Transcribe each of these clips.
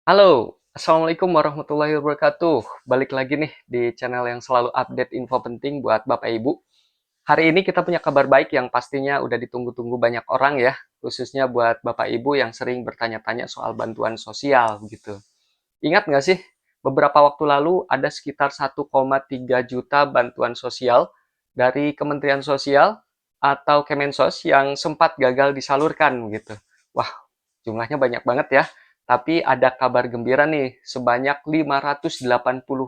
Halo, Assalamualaikum warahmatullahi wabarakatuh. Balik lagi nih di channel yang selalu update info penting buat Bapak Ibu. Hari ini kita punya kabar baik yang pastinya udah ditunggu-tunggu banyak orang ya, khususnya buat Bapak Ibu yang sering bertanya-tanya soal bantuan sosial gitu. Ingat nggak sih, beberapa waktu lalu ada sekitar 1,3 juta bantuan sosial dari Kementerian Sosial atau Kemensos yang sempat gagal disalurkan gitu. Wah, jumlahnya banyak banget ya. Tapi ada kabar gembira nih, sebanyak 580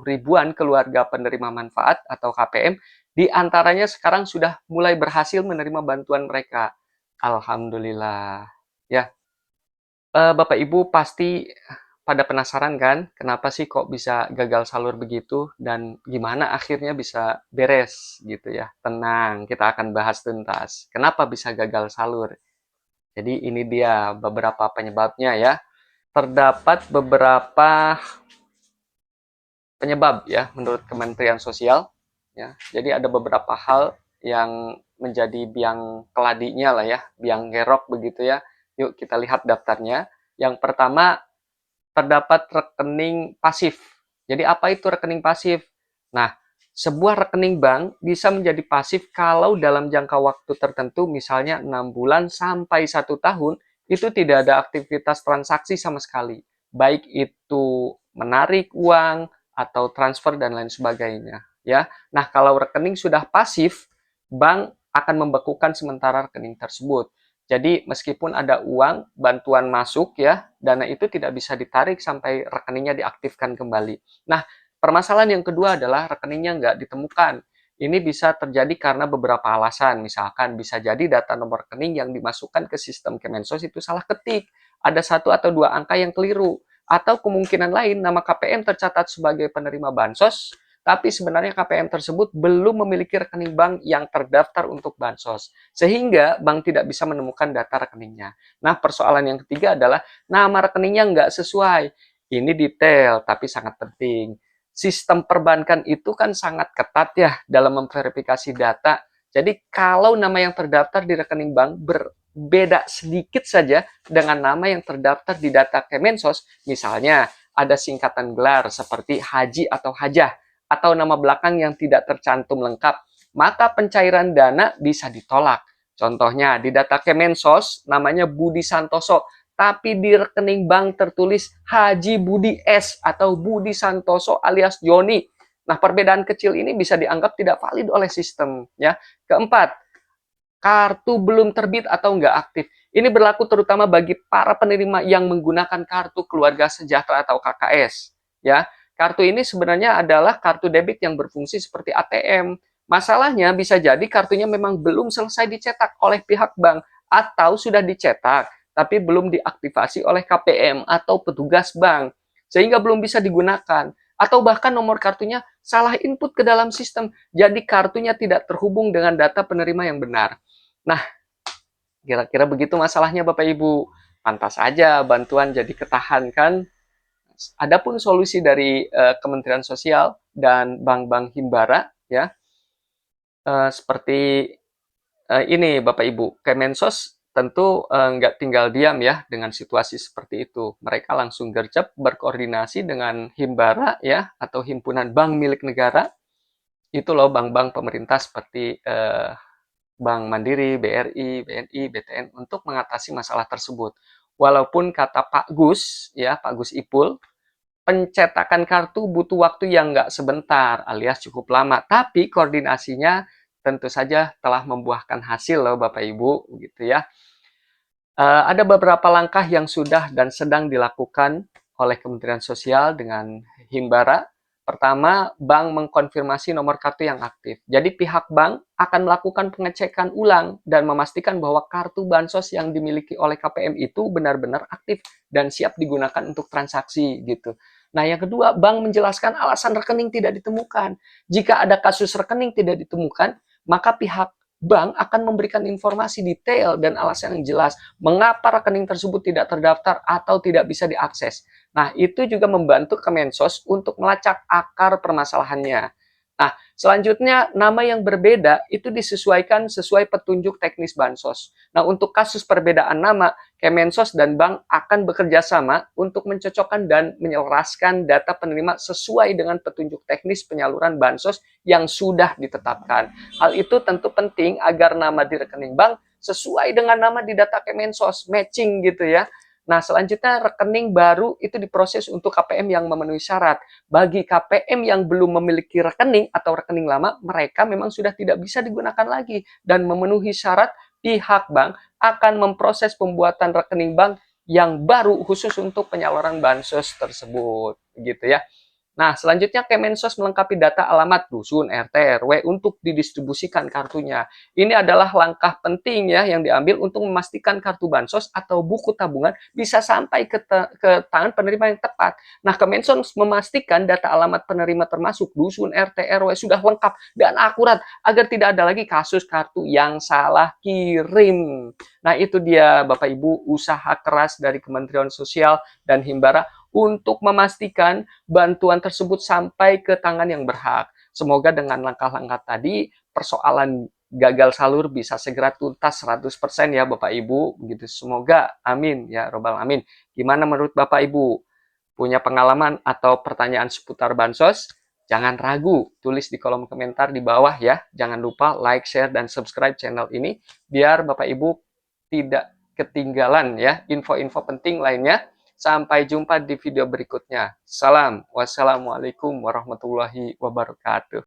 ribuan keluarga penerima manfaat atau KPM, di antaranya sekarang sudah mulai berhasil menerima bantuan mereka. Alhamdulillah. Ya, Bapak Ibu pasti pada penasaran kan, kenapa sih kok bisa gagal salur begitu dan gimana akhirnya bisa beres gitu ya. Tenang, kita akan bahas tuntas. Kenapa bisa gagal salur? Jadi ini dia beberapa penyebabnya ya. Terdapat beberapa penyebab ya menurut Kementerian Sosial ya. Jadi ada beberapa hal yang menjadi biang keladinya lah ya, biang gerok begitu ya. Yuk kita lihat daftarnya. Yang pertama, terdapat rekening pasif. Jadi apa itu rekening pasif? Nah, sebuah rekening bank bisa menjadi pasif kalau dalam jangka waktu tertentu, misalnya 6 bulan sampai 1 tahun, itu tidak ada aktivitas transaksi sama sekali. Baik itu menarik uang atau transfer dan lain sebagainya. Ya, nah kalau rekening sudah pasif, bank akan membekukan sementara rekening tersebut. Jadi meskipun ada uang bantuan masuk ya, dana itu tidak bisa ditarik sampai rekeningnya diaktifkan kembali. Nah, permasalahan yang kedua adalah rekeningnya nggak ditemukan. Ini bisa terjadi karena beberapa alasan. Misalkan bisa jadi data nomor rekening yang dimasukkan ke sistem Kemensos itu salah ketik. Ada satu atau dua angka yang keliru. Atau kemungkinan lain nama KPM tercatat sebagai penerima bansos, tapi sebenarnya KPM tersebut belum memiliki rekening bank yang terdaftar untuk bansos, sehingga bank tidak bisa menemukan data rekeningnya. Nah, persoalan yang ketiga adalah nama rekeningnya nggak sesuai. Ini detail, tapi sangat penting. Sistem perbankan itu kan sangat ketat ya dalam memverifikasi data. Jadi kalau nama yang terdaftar di rekening bank berbeda sedikit saja dengan nama yang terdaftar di data Kemensos, misalnya ada singkatan gelar seperti haji atau hajah, atau nama belakang yang tidak tercantum lengkap, maka pencairan dana bisa ditolak. Contohnya, di data Kemensos namanya Budi Santoso, tapi di rekening bank tertulis Haji Budi S atau Budi Santoso alias Joni. Nah, perbedaan kecil ini bisa dianggap tidak valid oleh sistem. Ya. Keempat, kartu belum terbit atau nggak aktif. Ini berlaku terutama bagi para penerima yang menggunakan kartu keluarga sejahtera atau KKS. Ya, kartu ini sebenarnya adalah kartu debit yang berfungsi seperti ATM. Masalahnya bisa jadi kartunya memang belum selesai dicetak oleh pihak bank atau sudah dicetak tapi belum diaktifasi oleh KPM atau petugas bank sehingga belum bisa digunakan atau bahkan nomor kartunya salah input ke dalam sistem jadi kartunya tidak terhubung dengan data penerima yang benar. Nah, kira-kira begitu masalahnya Bapak Ibu. Pantas saja bantuan jadi ketahan kan. Adapun solusi dari Kementerian Sosial dan bank-bank himbara ya, seperti ini Bapak Ibu, Kemensos tentu nggak tinggal diam ya dengan situasi seperti itu. Mereka langsung gercep berkoordinasi dengan himbara ya atau himpunan bank milik negara. Itu loh bank-bank pemerintah seperti Bank Mandiri, BRI, BNI, BTN untuk mengatasi masalah tersebut. Walaupun kata Pak Gus, ya Pak Gus Ipul, pencetakan kartu butuh waktu yang nggak sebentar, alias cukup lama. Tapi koordinasinya tentu saja telah membuahkan hasil loh Bapak Ibu, gitu ya. Ada beberapa langkah yang sudah dan sedang dilakukan oleh Kementerian Sosial dengan Himbara. Pertama, bank mengkonfirmasi nomor kartu yang aktif. Jadi pihak bank akan melakukan pengecekan ulang dan memastikan bahwa kartu bansos yang dimiliki oleh KPM itu benar-benar aktif dan siap digunakan untuk transaksi gitu. Nah, yang kedua, bank menjelaskan alasan rekening tidak ditemukan. Jika ada kasus rekening tidak ditemukan, maka pihak bank akan memberikan informasi detail dan alasan yang jelas mengapa rekening tersebut tidak terdaftar atau tidak bisa diakses. Nah, itu juga membantu Kemensos untuk melacak akar permasalahannya. Nah, Selanjutnya, nama yang berbeda itu disesuaikan sesuai petunjuk teknis Bansos. Nah, untuk kasus perbedaan nama, Kemensos dan bank akan bekerja sama untuk mencocokkan dan menyelaraskan data penerima sesuai dengan petunjuk teknis penyaluran Bansos yang sudah ditetapkan. Hal itu tentu penting agar nama di rekening bank sesuai dengan nama di data Kemensos, matching gitu ya. Nah, selanjutnya rekening baru itu diproses untuk KPM yang memenuhi syarat. Bagi KPM yang belum memiliki rekening atau rekening lama, mereka memang sudah tidak bisa digunakan lagi dan memenuhi syarat, pihak bank akan memproses pembuatan rekening bank yang baru khusus untuk penyaluran bansos tersebut, gitu ya. Nah, selanjutnya Kemensos melengkapi data alamat dusun, RT, RW untuk didistribusikan kartunya. Ini adalah langkah penting ya yang diambil untuk memastikan kartu bansos atau buku tabungan bisa sampai ke tangan penerima yang tepat. Nah, Kemensos memastikan data alamat penerima termasuk dusun, RT, RW sudah lengkap dan akurat agar tidak ada lagi kasus kartu yang salah kirim. Nah, itu dia Bapak Ibu usaha keras dari Kementerian Sosial dan Himbara untuk memastikan bantuan tersebut sampai ke tangan yang berhak. Semoga dengan langkah-langkah tadi, persoalan gagal salur bisa segera tuntas 100% ya Bapak Ibu. Begitu semoga, amin ya robbal alamin. Gimana menurut Bapak Ibu? Punya pengalaman atau pertanyaan seputar bansos? Jangan ragu, tulis di kolom komentar di bawah ya. Jangan lupa like, share, dan subscribe channel ini biar Bapak Ibu tidak ketinggalan ya info-info penting lainnya. Sampai jumpa di video berikutnya. Salam. Wassalamualaikum warahmatullahi wabarakatuh.